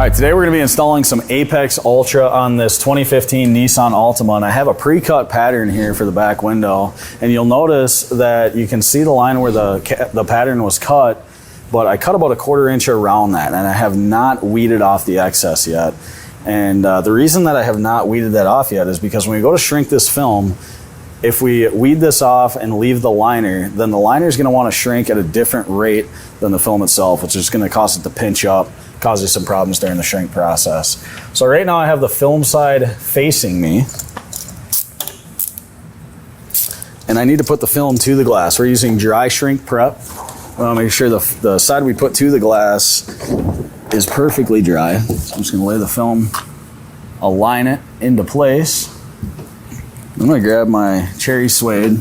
right, today we're going to be installing some Apex Ultra on this 2015 Nissan Altima, and I have a pre-cut pattern here for the back window, and you'll notice that you can see the line where the pattern was cut, but I cut about a 1/4 inch around that, and I have not weeded off the excess yet. And the reason that I have not weeded that off yet is because when we go to shrink this film, if we weed this off and leave the liner, then the liner is going to want to shrink at a different rate than the film itself, which is going to cause it to pinch up, cause you some problems during the shrink process. So right now I have the film side facing me, and I need to put the film to the glass. We're using dry shrink prep. I want to make sure the side we put to the glass is perfectly dry. So I'm just going to lay the film, align it into place. I'm going to grab my cherry suede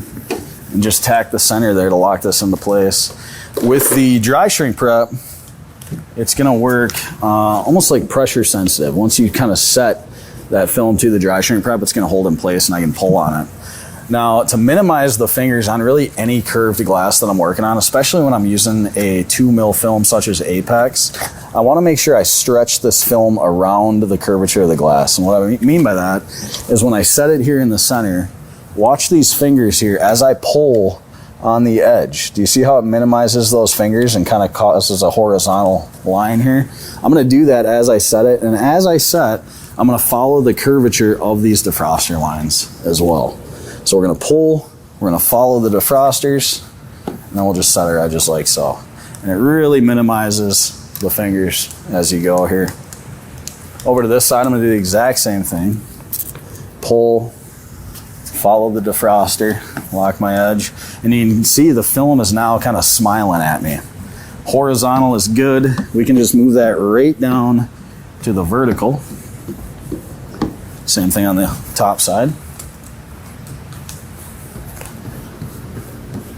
and just tack the center there to lock this into place. With the dry shrink prep, it's going to work almost like pressure sensitive. Once you kind of set that film to the dry shrink prep, it's going to hold in place and I can pull on it. Now, to minimize the fingers on really any curved glass that I'm working on, especially when I'm using a 2mm film such as Apex, I want to make sure I stretch this film around the curvature of the glass. And what I mean by that is when I set it here in the center, watch these fingers here as I pull on the edge. Do you see how it minimizes those fingers and kind of causes a horizontal line here? I'm going to do that as I set it, and as I set, I'm going to follow the curvature of these defroster lines as well. So we're going to pull, we're going to follow the defrosters, and then we'll just set our edges like so. And it really minimizes the fingers as you go here. Over to this side, I'm going to do the exact same thing. Pull, follow the defroster, lock my edge, and you can see the film is now kind of smiling at me. Horizontal is good. We can just move that right down to the vertical. Same thing on the top side.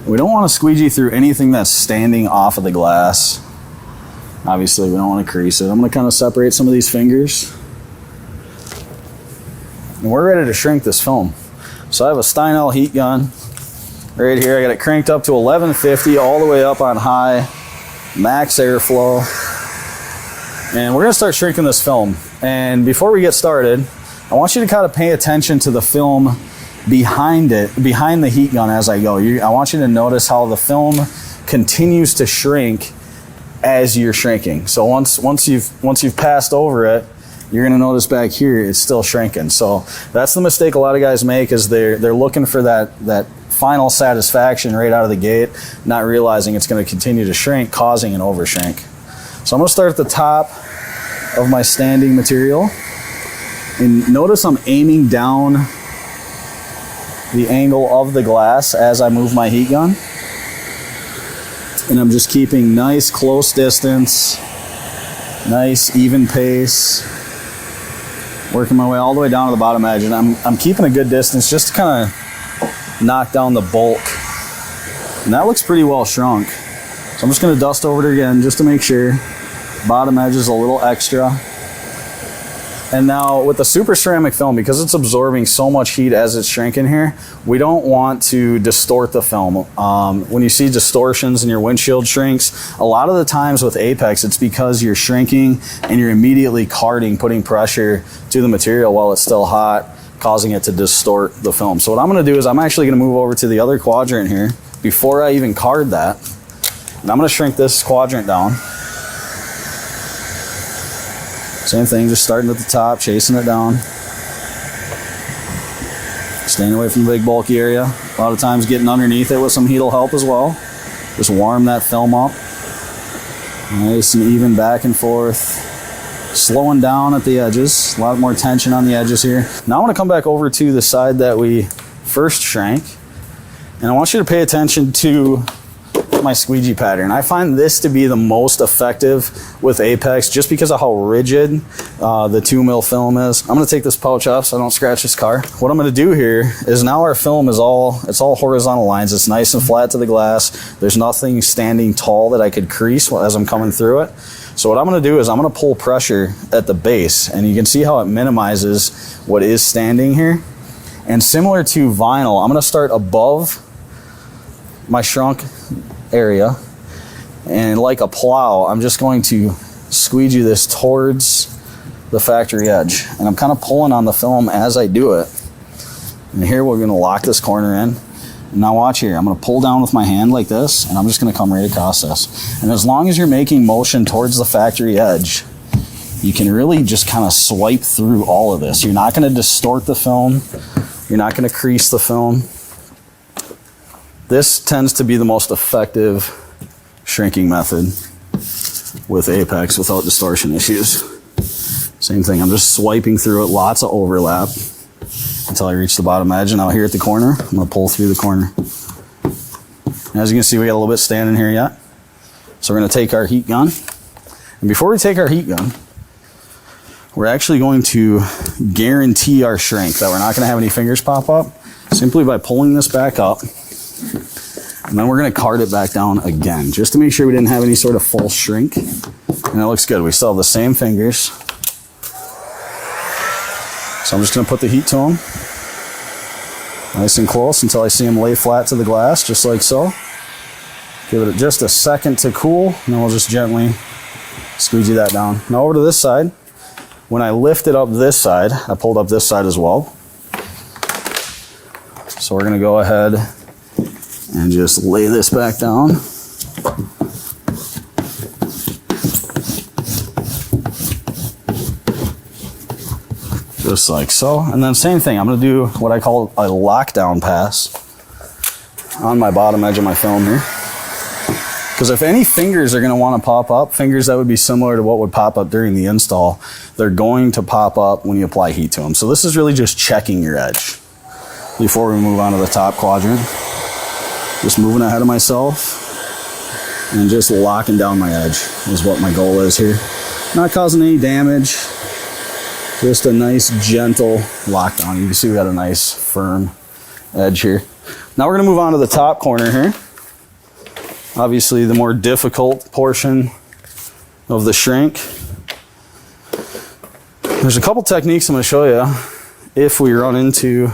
We don't want to squeegee through anything that's standing off of the glass. Obviously, we don't want to crease it. I'm going to kind of separate some of these fingers. And we're ready to shrink this film. So I have a Steinel heat gun right here. I got it cranked up to 1150 all the way up on high, max airflow. And we're going to start shrinking this film. And before we get started, I want you to kind of pay attention to the film behind the heat gun as I go. I want you to notice how the film continues to shrink as you're shrinking. So once you've passed over it, you're going to notice back here it's still shrinking. So that's the mistake a lot of guys make, is they're looking for that final satisfaction right out of the gate, not realizing it's going to continue to shrink, causing an overshrink. So I'm going to start at the top of my standing material, and notice I'm aiming down the angle of the glass as I move my heat gun, and I'm just keeping nice close distance, nice even pace, working my way all the way down to the bottom edge, and I'm keeping a good distance just to kind of knock down the bulk. And that looks pretty well shrunk. So I'm just going to dust over it again just to make sure. Bottom edge is a little extra. And now with the super ceramic film, because it's absorbing so much heat as it's shrinking here, we don't want to distort the film. When you see distortions in your windshield shrinks, a lot of the times with Apex, it's because you're shrinking and you're immediately carding, putting pressure to the material while it's still hot, causing it to distort the film. So what I'm going to do is I'm actually going to move over to the other quadrant here before I even card that. And I'm going to shrink this quadrant down. Same thing, just starting at the top, chasing it down. Staying away from the big bulky area. A lot of times getting underneath it with some heat will help as well. Just warm that film up. Nice and even back and forth. Slowing down at the edges. A lot more tension on the edges here. Now I want to come back over to the side that we first shrank. And I want you to pay attention to my squeegee pattern. I find this to be the most effective with Apex just because of how rigid the 2mm film is. I'm going to take this pouch off so I don't scratch this car. What I'm going to do here is now our film is all horizontal lines. It's nice and flat to the glass. There's nothing standing tall that I could crease as I'm coming through it. So what I'm going to do is I'm going to pull pressure at the base, and you can see how it minimizes what is standing here. And similar to vinyl, I'm going to start above my shrunk area, and like a plow, I'm just going to squeegee this towards the factory edge. And I'm kind of pulling on the film as I do it. And here we're going to lock this corner in. And now watch here. I'm going to pull down with my hand like this, and I'm just going to come right across this. And as long as you're making motion towards the factory edge, you can really just kind of swipe through all of this. You're not going to distort the film. You're not going to crease the film. This tends to be the most effective shrinking method with Apex without distortion issues. Same thing, I'm just swiping through it, lots of overlap until I reach the bottom edge. And out here at the corner, I'm going to pull through the corner. And as you can see, we got a little bit standing here yet. So we're going to take our heat gun. And before we take our heat gun, we're actually going to guarantee our shrink, that we're not going to have any fingers pop up, simply by pulling this back up. And then we're going to card it back down again, just to make sure we didn't have any sort of false shrink. And it looks good. We still have the same fingers. So I'm just going to put the heat to them. Nice and close until I see them lay flat to the glass, just like so. Give it just a second to cool, and then we'll just gently squeegee that down. Now over to this side. When I lifted up this side, I pulled up this side as well. So we're going to go ahead and just lay this back down. Just like so. And then same thing, I'm going to do what I call a lockdown pass on my bottom edge of my film here. Because if any fingers are going to want to pop up, fingers that would be similar to what would pop up during the install, they're going to pop up when you apply heat to them. So this is really just checking your edge before we move on to the top quadrant. Just moving ahead of myself and just locking down my edge is what my goal is here. Not causing any damage, just a nice gentle lockdown. You can see we got a nice firm edge here. Now we're going to move on to the top corner here. Obviously the more difficult portion of the shrink. There's a couple techniques I'm going to show you if we run into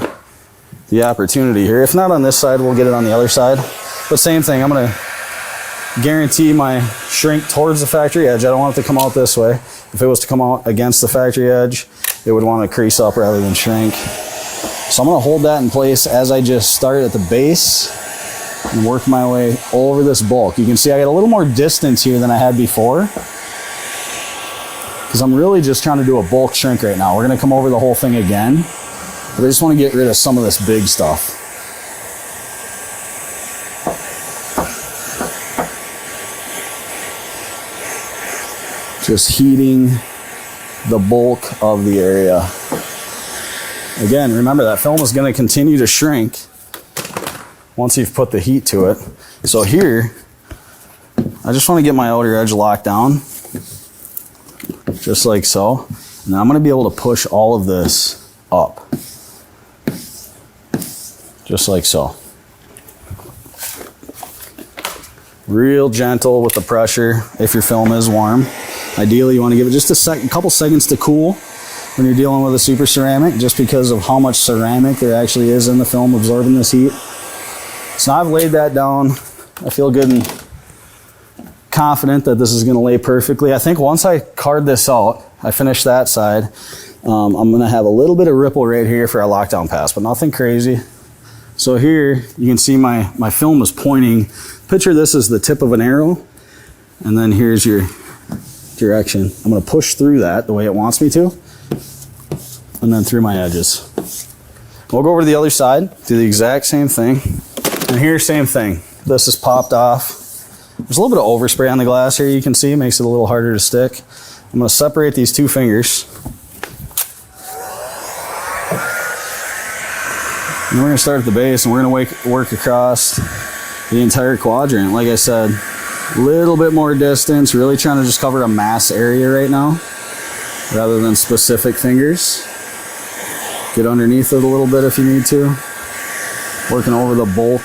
the opportunity here. If not on this side, we'll get it on the other side. But same thing, I'm going to guarantee my shrink towards the factory edge. I don't want it to come out this way. If it was to come out against the factory edge, it would want to crease up rather than shrink. So I'm going to hold that in place as I just start at the base and work my way over this bulk. You can see I got a little more distance here than I had before, because I'm really just trying to do a bulk shrink right now. We're going to come over the whole thing again, but I just want to get rid of some of this big stuff. Just heating the bulk of the area. Again, remember that film is going to continue to shrink once you've put the heat to it. So here, I just want to get my outer edge locked down, just like so. And I'm going to be able to push all of this up, just like so. Real gentle with the pressure if your film is warm. Ideally, you want to give it just a couple seconds to cool when you're dealing with a super ceramic, just because of how much ceramic there actually is in the film absorbing this heat. So now I've laid that down. I feel good and confident that this is going to lay perfectly. I think once I card this out, I finish that side, I'm going to have a little bit of ripple right here for our lockdown pass, but nothing crazy. So here you can see my film is pointing. Picture this as the tip of an arrow, and then here's your direction. I'm going to push through that the way it wants me to, and then through my edges. We'll go over to the other side, do the exact same thing. And here, same thing. This is popped off. There's a little bit of overspray on the glass here, you can see, makes it a little harder to stick. I'm going to separate these two fingers. And we're going to start at the base, and we're going to work across the entire quadrant. Like I said, a little bit more distance, really trying to just cover a mass area right now, rather than specific fingers. Get underneath it a little bit if you need to. Working over the bulk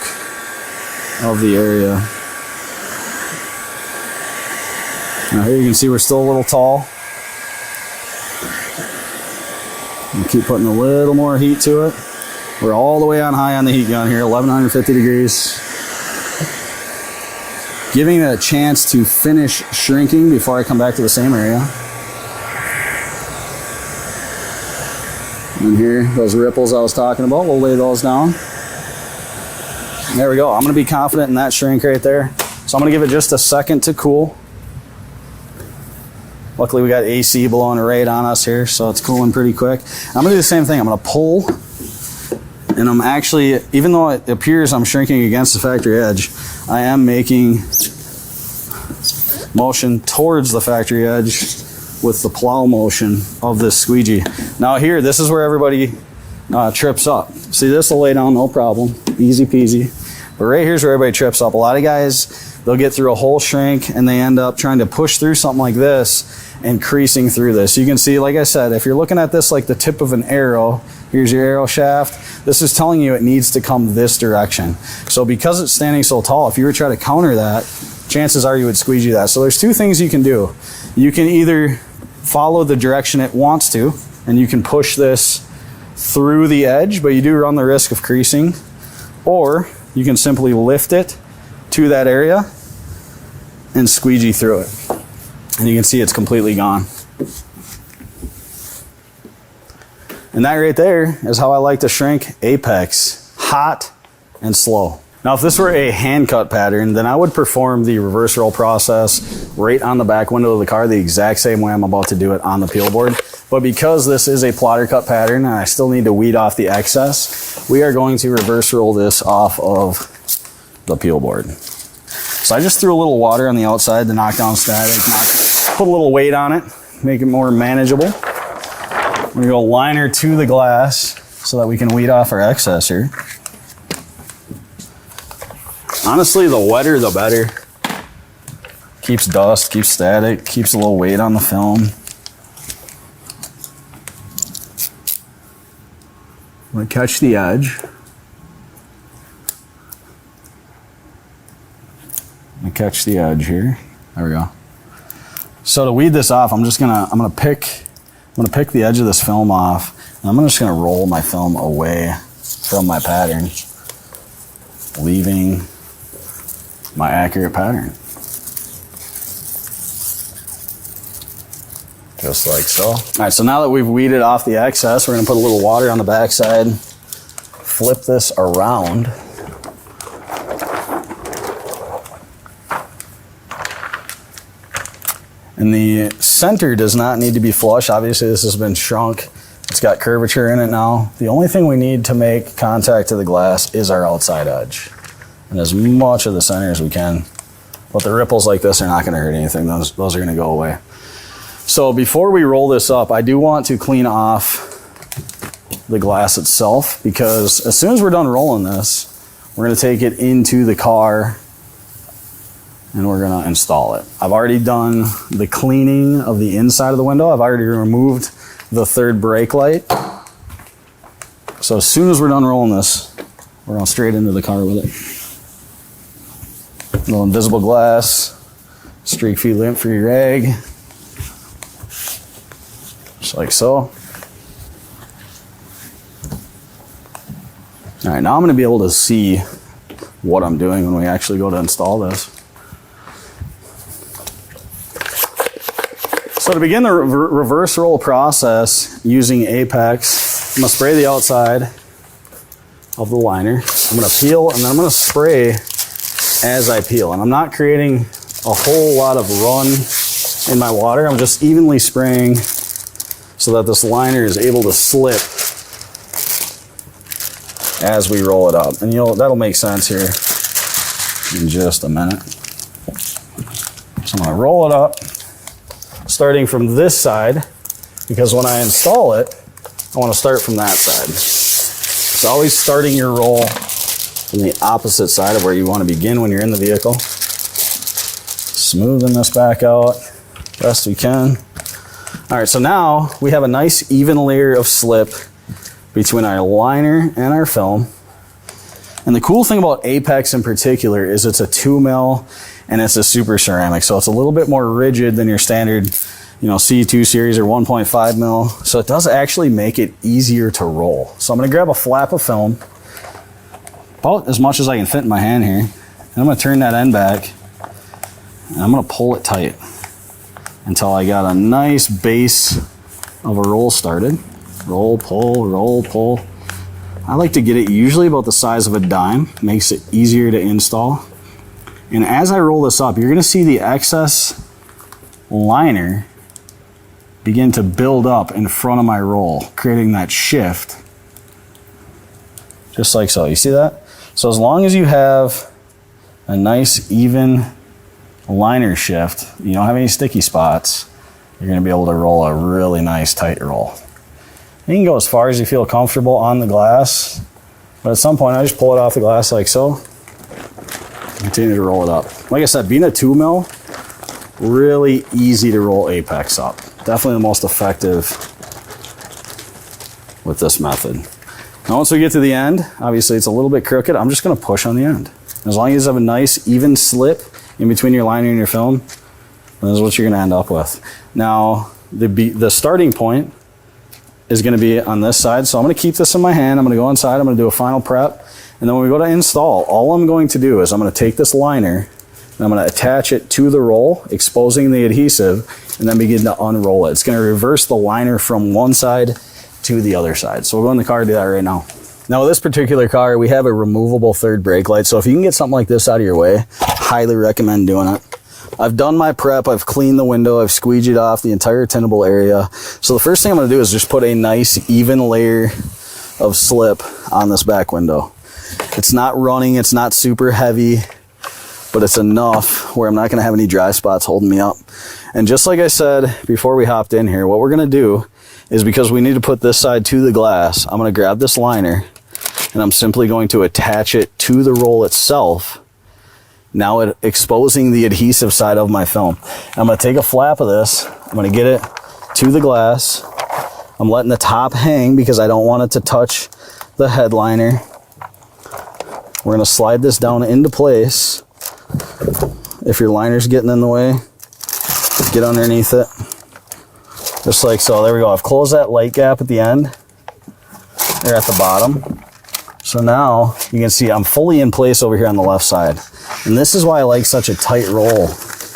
of the area. Now here you can see we're still a little tall. And keep putting a little more heat to it. We're all the way on high on the heat gun here, 1150 degrees. Giving it a chance to finish shrinking before I come back to the same area. And here, those ripples I was talking about, we'll lay those down. There we go. I'm going to be confident in that shrink right there. So I'm going to give it just a second to cool. Luckily we got AC blowing right on us here, so it's cooling pretty quick. I'm going to do the same thing. I'm going to pull, and I'm actually, even though it appears I'm shrinking against the factory edge, I am making motion towards the factory edge with the plow motion of this squeegee. Now here, this is where everybody trips up. See, this will lay down no problem, easy peasy. But right here's where everybody trips up. A lot of guys, they'll get through a whole shrink and they end up trying to push through something like this and creasing through this. You can see, like I said, if you're looking at this like the tip of an arrow, here's your arrow shaft, this is telling you it needs to come this direction. So because it's standing so tall, if you were to try to counter that, chances are you would squeegee that. So there's two things you can do. You can either follow the direction it wants to, and you can push this through the edge, but you do run the risk of creasing, or you can simply lift it to that area and squeegee through it. And you can see it's completely gone. And that right there is how I like to shrink Apex, hot and slow. Now, if this were a hand cut pattern, then I would perform the reverse roll process right on the back window of the car the exact same way I'm about to do it on the peel board. But because this is a plotter cut pattern and I still need to weed off the excess, we are going to reverse roll this off of the peel board. So I just threw a little water on the outside to knock down static, put a little weight on it, make it more manageable. We're gonna go liner to the glass so that we can weed off our excess here. Honestly, the wetter the better. Keeps dust, keeps static, keeps a little weight on the film. I'm gonna catch the edge. I'm gonna catch the edge here. There we go. So to weed this off, I'm gonna pick the edge of this film off, and I'm just gonna roll my film away from my pattern, leaving my accurate pattern. Just like so. All right, so now that we've weeded off the excess, we're gonna put a little water on the backside, flip this around. And the center does not need to be flush. Obviously this has been shrunk. It's got curvature in it now. The only thing we need to make contact to the glass is our outside edge. And as much of the center as we can. But the ripples like this are not gonna hurt anything. Those are gonna go away. So before we roll this up, I do want to clean off the glass itself, because as soon as we're done rolling this, we're gonna take it into the car and we're gonna install it. I've already done the cleaning of the inside of the window. I've already removed the third brake light. So as soon as we're done rolling this, we're going straight into the car with it. Little invisible glass, streak feed lamp for your rag. Just like so. All right, now I'm gonna be able to see what I'm doing when we actually go to install this. So to begin the reverse roll process using Apex, I'm gonna spray the outside of the liner. I'm gonna peel, and then I'm gonna spray as I peel. And I'm not creating a whole lot of run in my water. I'm just evenly spraying so that this liner is able to slip as we roll it up. And that'll make sense here in just a minute. So I'm gonna roll it up, starting from this side, because when I install it, I want to start from that side. So always starting your roll from the opposite side of where you want to begin when you're in the vehicle. Smoothing this back out best we can. All right, so now we have a nice even layer of slip between our liner and our film. And the cool thing about Apex in particular is it's a 2 mil and it's a super ceramic. So it's a little bit more rigid than your standard, C2 series or 1.5 mil. So it does actually make it easier to roll. So I'm gonna grab a flap of film, about as much as I can fit in my hand here. And I'm gonna turn that end back and I'm gonna pull it tight until I got a nice base of a roll started. Roll, pull, roll, pull. I like to get it usually about the size of a dime. Makes it easier to install. And as I roll this up, you're gonna see the excess liner begin to build up in front of my roll, creating that shift. Just like so, you see that? So as long as you have a nice even liner shift, you don't have any sticky spots, you're gonna be able to roll a really nice tight roll. You can go as far as you feel comfortable on the glass, but at some point I just pull it off the glass like so, continue to roll it up. Like I said, being a 2 mil, really easy to roll apex up. Definitely the most effective with this method. Now once we get to the end, obviously it's a little bit crooked, I'm just gonna push on the end. As long as you have a nice even slip in between your liner and your film, this is what you're gonna end up with. Now, the starting point is gonna be on this side, so I'm gonna keep this in my hand, I'm gonna go inside, I'm gonna do a final prep, and then when we go to install, all I'm going to do is I'm gonna take this liner, and I'm gonna attach it to the roll, exposing the adhesive, and then begin to unroll it. It's gonna reverse the liner from one side to the other side. So we'll go in the car and do that right now. Now with this particular car, we have a removable third brake light, so if you can get something like this out of your way, highly recommend doing it. I've done my prep, I've cleaned the window, I've squeegeed off the entire tintable area. So the first thing I'm gonna do is just put a nice even layer of slip on this back window. It's not running, it's not super heavy, but it's enough where I'm not gonna have any dry spots holding me up. And just like I said before we hopped in here, what we're gonna do is, because we need to put this side to the glass, I'm gonna grab this liner and I'm simply going to attach it to the roll itself, now exposing the adhesive side of my film. I'm gonna take a flap of this, I'm gonna get it to the glass, I'm letting the top hang because I don't want it to touch the headliner. We're gonna slide this down into place. If your liner's getting in the way, get underneath it. Just like so, there we go. I've closed that light gap at the end, or at the bottom. So now you can see I'm fully in place over here on the left side. And this is why I like such a tight roll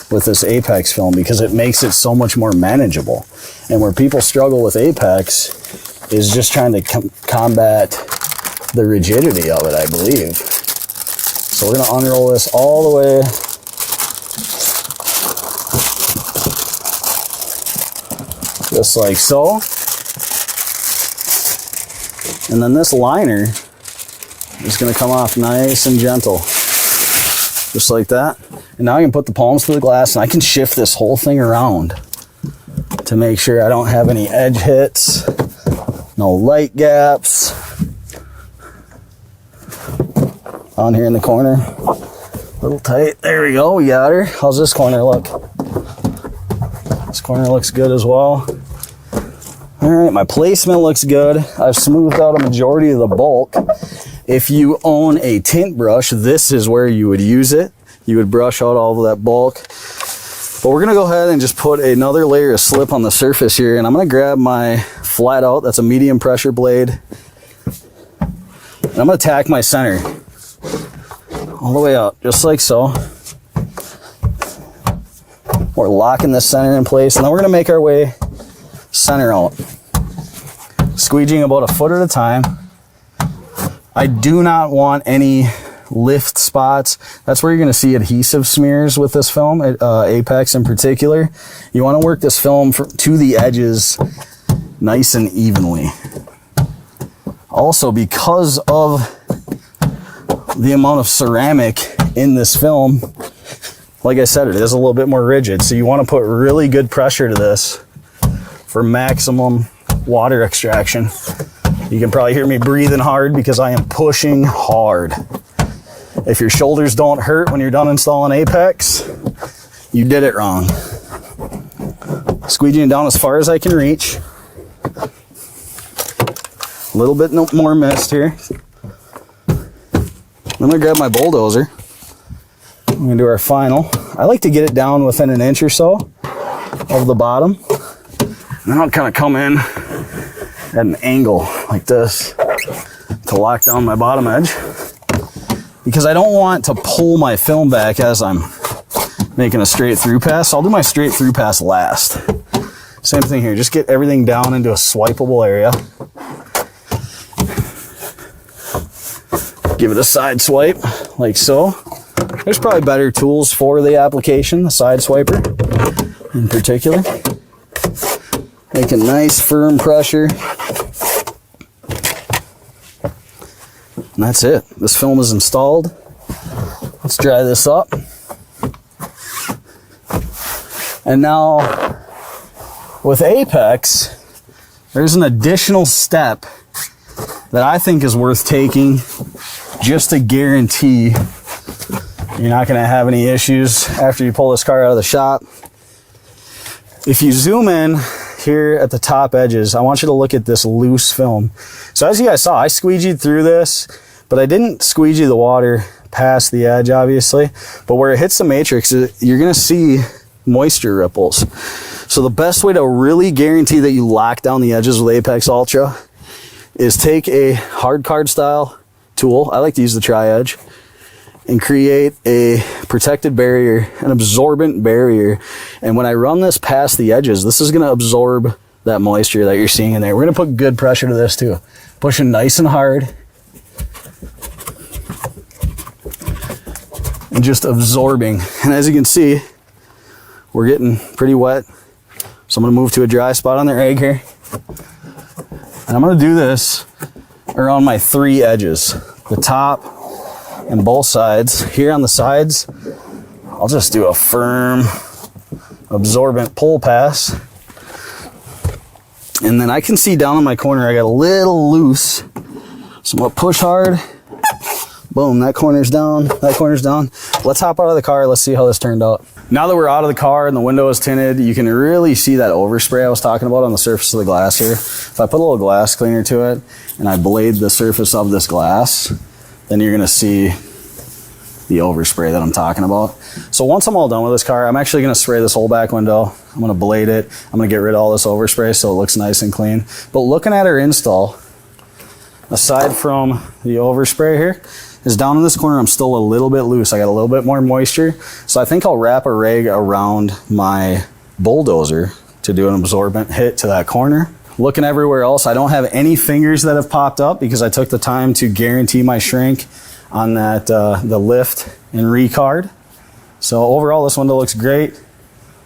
with this Apex film, because it makes it so much more manageable. And where people struggle with Apex is just trying to combat the rigidity of it, I believe. So we're gonna unroll this all the way just like so. And then this liner is gonna come off nice and gentle, just like that. And now I can put the palms to the glass and I can shift this whole thing around to make sure I don't have any edge hits, no light gaps. On here in the corner, a little tight. There we go, we got her. How's this corner look? This corner looks good as well. All right, my placement looks good. I've smoothed out a majority of the bulk. If you own a tint brush, this is where you would use it. You would brush out all of that bulk. But we're gonna go ahead and just put another layer of slip on the surface here, and I'm gonna grab my flat out, that's a medium pressure blade, and I'm gonna tack my center all the way up, just like so. We're locking this center in place, and then we're gonna make our way center out, squeegeeing about a foot at a time. I do not want any lift spots. That's where you're gonna see adhesive smears with this film, Apex in particular. You wanna work this film to the edges nice and evenly. Also, because of the amount of ceramic in this film, like I said, it is a little bit more rigid, so you want to put really good pressure to this for maximum water extraction. You can probably hear me breathing hard because I am pushing hard. If your shoulders don't hurt when you're done installing Apex, you did it wrong. Squeegeeing down as far as I can reach. A little bit more mist here. I'm gonna grab my bulldozer. I'm gonna do our final. I like to get it down within an inch or so of the bottom. And then I'll kind of come in at an angle like this to lock down my bottom edge, because I don't want to pull my film back as I'm making a straight through pass. I'll do my straight through pass last. Same thing here, just get everything down into a swipeable area. Give it a side swipe, like so. There's probably better tools for the application, the side swiper in particular. Make a nice firm pressure. And that's it. This film is installed. Let's dry this up. And now with Apex, there's an additional step that I think is worth taking just to guarantee you're not going to have any issues after you pull this car out of the shop. If you zoom in here at the top edges, I want you to look at this loose film. So as you guys saw, I squeegeed through this, but I didn't squeegee the water past the edge, obviously. But where it hits the matrix, you're going to see moisture ripples. So the best way to really guarantee that you lock down the edges with Apex Ultra is take a hard card style tool. I like to use the tri-edge, and create a protected barrier, an absorbent barrier. And when I run this past the edges, this is going to absorb that moisture that you're seeing in there. We're going to put good pressure to this too. Pushing nice and hard. And just absorbing. And as you can see, we're getting pretty wet. So I'm going to move to a dry spot on the rag here. And I'm going to do this around my 3 edges. The top and both sides. Here on the sides, I'll just do a firm, absorbent pull pass. And then I can see down in my corner, I got a little loose. So I'm going to push hard. Boom, that corner's down, that corner's down. Let's hop out of the car. Let's see how this turned out. Now that we're out of the car and the window is tinted, you can really see that overspray I was talking about on the surface of the glass here. If I put a little glass cleaner to it and I blade the surface of this glass, then you're gonna see the overspray that I'm talking about. So once I'm all done with this car, I'm actually gonna spray this whole back window. I'm gonna blade it. I'm gonna get rid of all this overspray so it looks nice and clean. But looking at our install, aside from the overspray here, is down in this corner, I'm still a little bit loose. I got a little bit more moisture. So I think I'll wrap a rag around my bulldozer to do an absorbent hit to that corner. Looking everywhere else, I don't have any fingers that have popped up because I took the time to guarantee my shrink on that the lift and recard. So overall, this window looks great.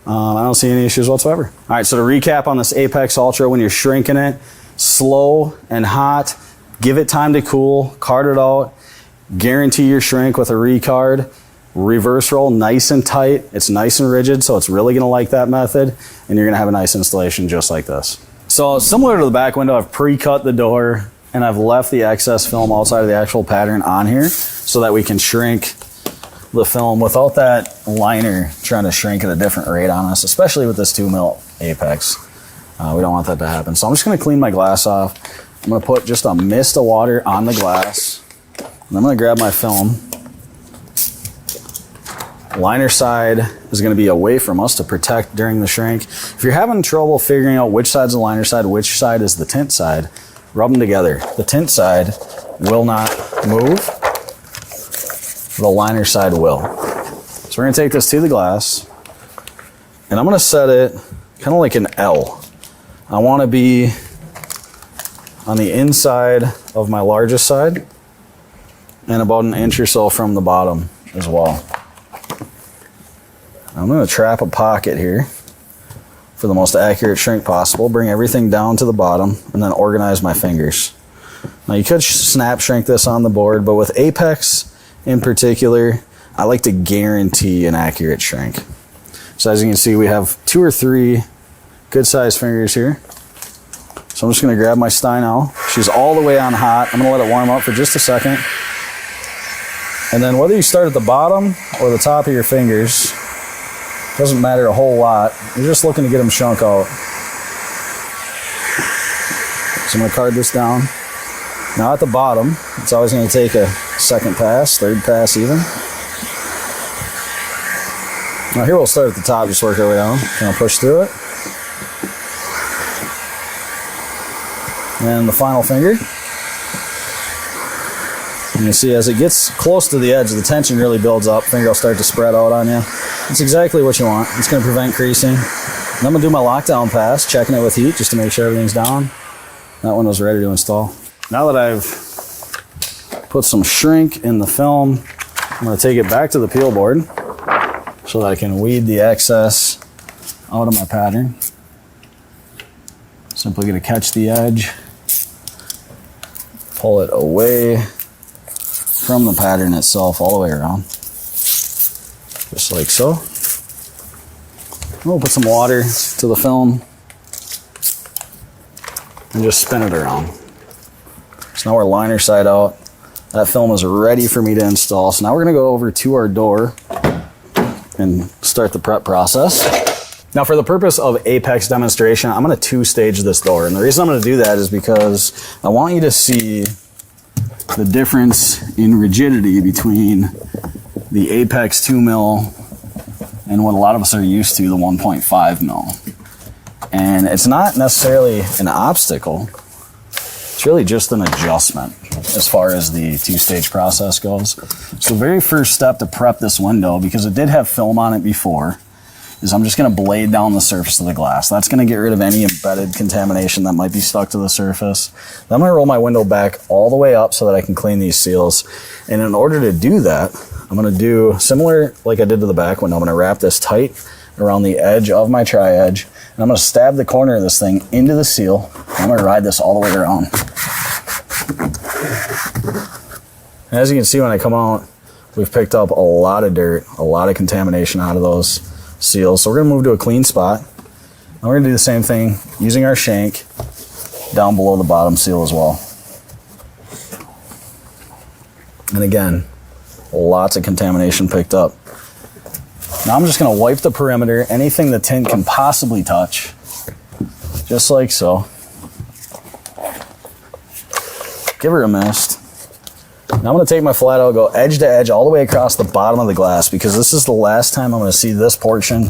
I don't see any issues whatsoever. All right, so to recap on this Apex Ultra, when you're shrinking it, slow and hot, give it time to cool, card it out, guarantee your shrink with a recard, reverse roll nice and tight. It's nice and rigid, so it's really gonna like that method, and you're gonna have a nice installation just like this. So similar to the back window, I've pre-cut the door and I've left the excess film outside of the actual pattern on here so that we can shrink the film without that liner trying to shrink at a different rate on us, especially with this 2 mil Apex. We don't want that to happen. So I'm just gonna clean my glass off. I'm gonna put just a mist of water on the glass. And I'm going to grab my film. Liner side is going to be away from us to protect during the shrink. If you're having trouble figuring out which side's the liner side, which side is the tint side, rub them together. The tint side will not move. The liner side will. So we're going to take this to the glass. And I'm going to set it kind of like an L. I want to be on the inside of my largest side, and about an inch or so from the bottom as well. I'm going to trap a pocket here for the most accurate shrink possible, bring everything down to the bottom, and then organize my fingers. Now you could snap shrink this on the board, but with Apex in particular, I like to guarantee an accurate shrink. So as you can see, we have 2 or 3 good sized fingers here. So I'm just going to grab my Steinel. She's all the way on hot. I'm going to let it warm up for just a second. And then whether you start at the bottom or the top of your fingers, doesn't matter a whole lot. You're just looking to get them shrunk out. So I'm going to card this down. Now at the bottom, it's always going to take a second pass, third pass even. Now here we'll start at the top, just work our way down. Kind of push through it. And the final finger. And you see as it gets close to the edge, the tension really builds up. Finger will start to spread out on you. That's exactly what you want. It's going to prevent creasing. And I'm going to do my lockdown pass, checking it with heat just to make sure everything's down. That one was ready to install. Now that I've put some shrink in the film. I'm going to take it back to the peel board so that I can weed the excess out of my pattern. Simply going to catch the edge, pull it away from the pattern itself all the way around, just like so. We'll put some water to the film and just spin it around. So now we're liner side out. That film is ready for me to install. So now we're going to go over to our door and start the prep process. Now for the purpose of Apex demonstration, I'm going to two-stage this door. And the reason I'm going to do that is because I want you to see the difference in rigidity between the Apex 2 mil and what a lot of us are used to, the 1.5 mil. And it's not necessarily an obstacle. It's really just an adjustment as far as the two-stage process goes. So the very first step to prep this window, because it did have film on it before, is I'm just going to blade down the surface of the glass. That's going to get rid of any embedded contamination that might be stuck to the surface. Then I'm going to roll my window back all the way up so that I can clean these seals. And in order to do that, I'm going to do similar like I did to the back window. I'm going to wrap this tight around the edge of my tri-edge, and I'm going to stab the corner of this thing into the seal. I'm going to ride this all the way around. And as you can see, when I come out, we've picked up a lot of dirt, a lot of contamination out of those seals. So we're going to move to a clean spot. And we're going to do the same thing using our shank down below the bottom seal as well. And again, lots of contamination picked up. Now I'm just going to wipe the perimeter, anything the tint can possibly touch, just like so. Give her a mist. Now I'm going to take my flat out, go edge to edge all the way across the bottom of the glass, because this is the last time I'm going to see this portion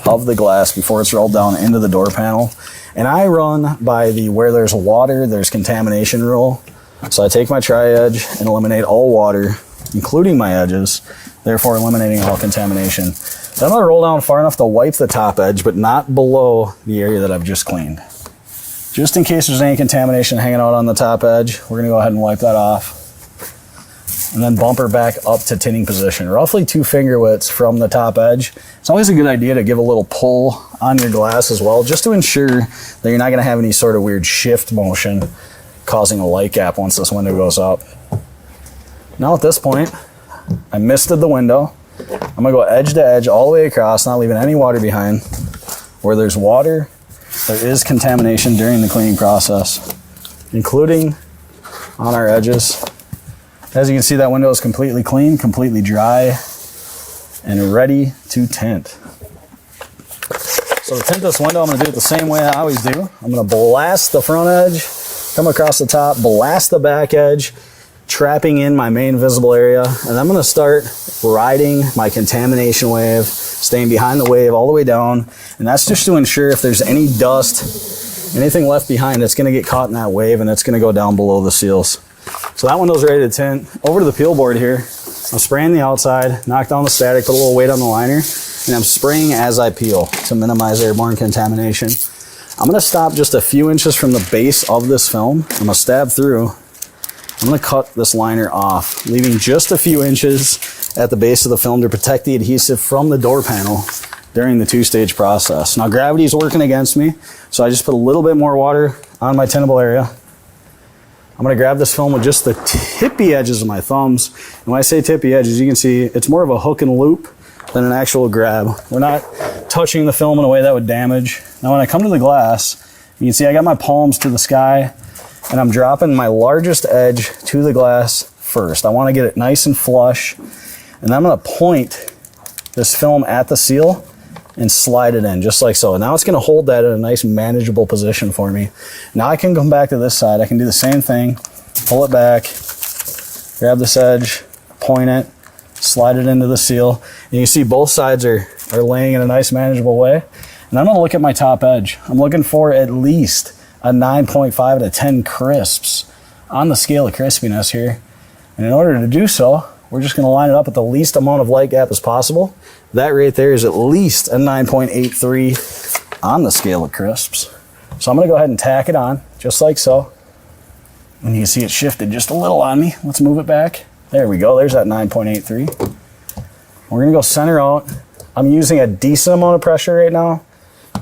of the glass before it's rolled down into the door panel. And I run by the where there's water, there's contamination rule. So I take my tri-edge and eliminate all water, including my edges, therefore eliminating all contamination. Then I'm going to roll down far enough to wipe the top edge, but not below the area that I've just cleaned. Just in case there's any contamination hanging out on the top edge, we're going to go ahead and wipe that off. And then bump her back up to tinning position, roughly 2 finger widths from the top edge. It's always a good idea to give a little pull on your glass as well, just to ensure that you're not going to have any sort of weird shift motion causing a light gap once this window goes up. Now at this point, I misted the window. I'm going to go edge to edge all the way across, not leaving any water behind. Where there's water, there is contamination during the cleaning process, including on our edges. As you can see, that window is completely clean, completely dry, and ready to tint. So to tint this window, I'm going to do it the same way I always do. I'm going to blast the front edge, come across the top, blast the back edge, trapping in my main visible area, and I'm going to start riding my contamination wave, staying behind the wave all the way down, and that's just to ensure if there's any dust, anything left behind, it's going to get caught in that wave and it's going to go down below the seals. So that window's ready to tint. Over to the peel board here, I'm spraying the outside, knock down the static, put a little weight on the liner, and I'm spraying as I peel to minimize airborne contamination. I'm going to stop just a few inches from the base of this film. I'm going to stab through. I'm going to cut this liner off, leaving just a few inches at the base of the film to protect the adhesive from the door panel during the two-stage process. Now gravity's working against me, so I just put a little bit more water on my tintable area. I'm going to grab this film with just the tippy edges of my thumbs. And when I say tippy edges, you can see it's more of a hook and loop than an actual grab. We're not touching the film in a way that would damage. Now when I come to the glass, you can see I got my palms to the sky, and I'm dropping my largest edge to the glass first. I want to get it nice and flush, and then I'm going to point this film at the seal and slide it in just like so. Now it's going to hold that in a nice manageable position for me. Now I can come back to this side. I can do the same thing, pull it back, grab this edge, point it, slide it into the seal. And you see both sides are laying in a nice manageable way. And I'm going to look at my top edge. I'm looking for at least a 9.5 to 10 crisps on the scale of crispiness here. And in order to do so, we're just going to line it up at the least amount of light gap as possible. That right there is at least a 9.83 on the scale of crisps. So I'm going to go ahead and tack it on, just like so. And you can see it shifted just a little on me. Let's move it back. There we go. There's that 9.83. We're gonna go center out. I'm using a decent amount of pressure right now,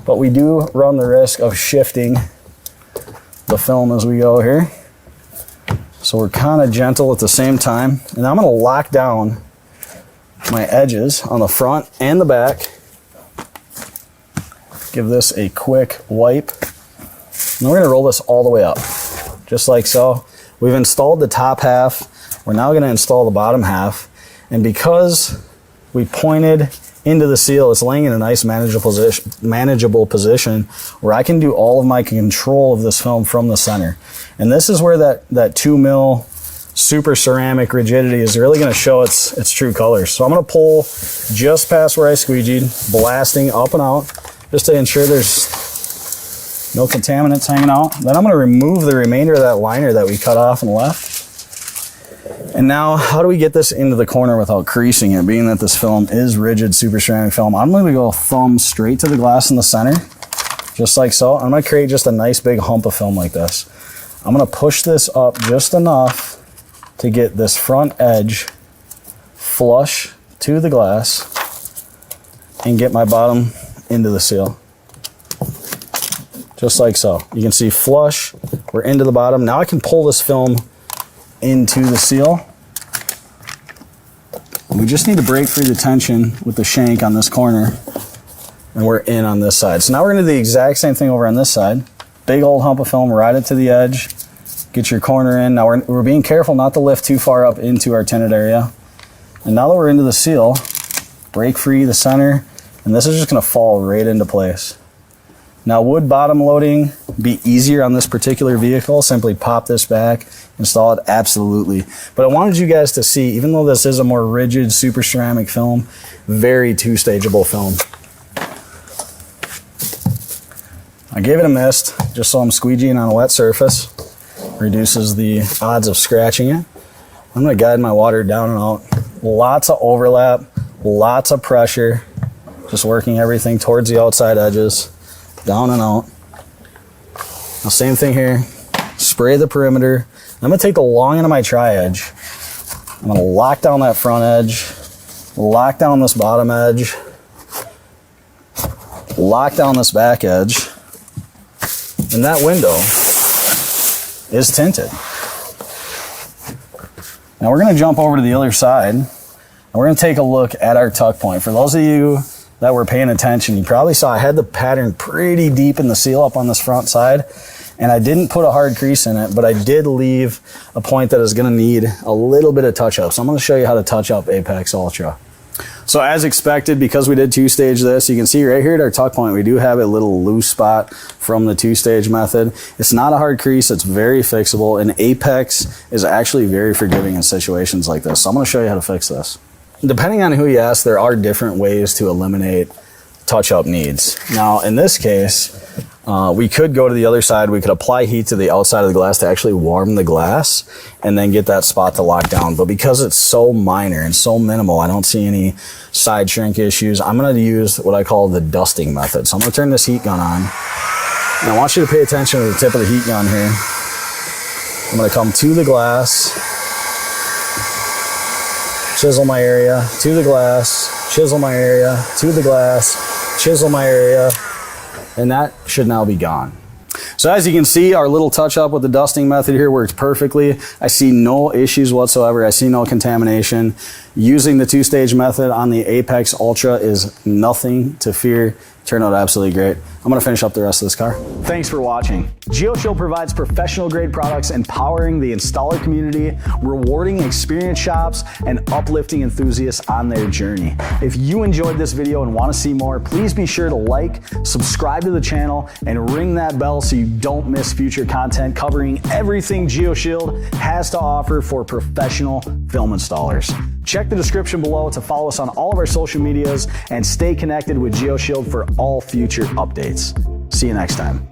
but we do run the risk of shifting the film as we go here. So we're kind of gentle at the same time. And I'm gonna lock down my edges on the front and the back. Give this a quick wipe. And we're gonna roll this all the way up, just like so. We've installed the top half. We're now gonna install the bottom half. And because we pointed into the seal, it's laying in a nice manageable position where I can do all of my control of this film from the center. And this is where that 2 mil super ceramic rigidity is really going to show its true colors. So I'm going to pull just past where I squeegeed, blasting up and out, just to ensure there's no contaminants hanging out. Then I'm going to remove the remainder of that liner that we cut off and left. And now, how do we get this into the corner without creasing it? Being that this film is rigid super ceramic film, I'm going to go thumb straight to the glass in the center, just like so. I'm going to create just a nice big hump of film like this. I'm going to push this up just enough to get this front edge flush to the glass and get my bottom into the seal. Just like so. You can see flush, we're into the bottom. Now I can pull this film into the seal. And we just need to break free the tension with the shank on this corner, and we're in on this side. So now we're gonna do the exact same thing over on this side. Big old hump of film right it to the edge, get your corner in. Now we're being careful not to lift too far up into our tinted area. And now that we're into the seal, break free the center, and this is just gonna fall right into place. Now, would bottom loading be easier on this particular vehicle? Simply pop this back, install it? Absolutely. But I wanted you guys to see, even though this is a more rigid super ceramic film, very two-stageable film. I gave it a mist, just so I'm squeegeeing on a wet surface. Reduces the odds of scratching it. I'm gonna guide my water down and out. Lots of overlap, lots of pressure, just working everything towards the outside edges. Down and out. Now same thing here. Spray the perimeter. I'm going to take the long end of my tri-edge. I'm going to lock down that front edge. Lock down this bottom edge. Lock down this back edge. And that window is tinted. Now we're going to jump over to the other side. And we're going to take a look at our tuck point. For those of you that were paying attention, you probably saw I had the pattern pretty deep in the seal up on this front side, and I didn't put a hard crease in it, but I did leave a point that is going to need a little bit of touch up. So I'm going to show you how to touch up Apex Ultra. So as expected, because we did two-stage this, you can see right here at our tuck point, we do have a little loose spot from the two-stage method. It's not a hard crease, it's very fixable, and Apex is actually very forgiving in situations like this. So I'm going to show you how to fix this. Depending on who you ask, there are different ways to eliminate touch-up needs. Now, in this case, we could go to the other side. We could apply heat to the outside of the glass to actually warm the glass and then get that spot to lock down. But because it's so minor and so minimal, I don't see any side shrink issues. I'm going to use what I call the dusting method. So I'm going to turn this heat gun on. And I want you to pay attention to the tip of the heat gun here. I'm going to come to the glass, chisel my area, to the glass, chisel my area, to the glass, chisel my area, and that should now be gone. So as you can see, our little touch up with the dusting method here works perfectly. I see no issues whatsoever. I see no contamination. Using the two-stage method on the Apex Ultra is nothing to fear. Turned out absolutely great. I'm going to finish up the rest of this car. Thanks for watching. Geoshield provides professional grade products empowering the installer community, rewarding experienced shops, and uplifting enthusiasts on their journey. If you enjoyed this video and want to see more, please be sure to like, subscribe to the channel, and ring that bell so you don't miss future content covering everything Geoshield has to offer for professional film installers. Check the description below to follow us on all of our social medias and stay connected with Geoshield for all future updates. See you next time.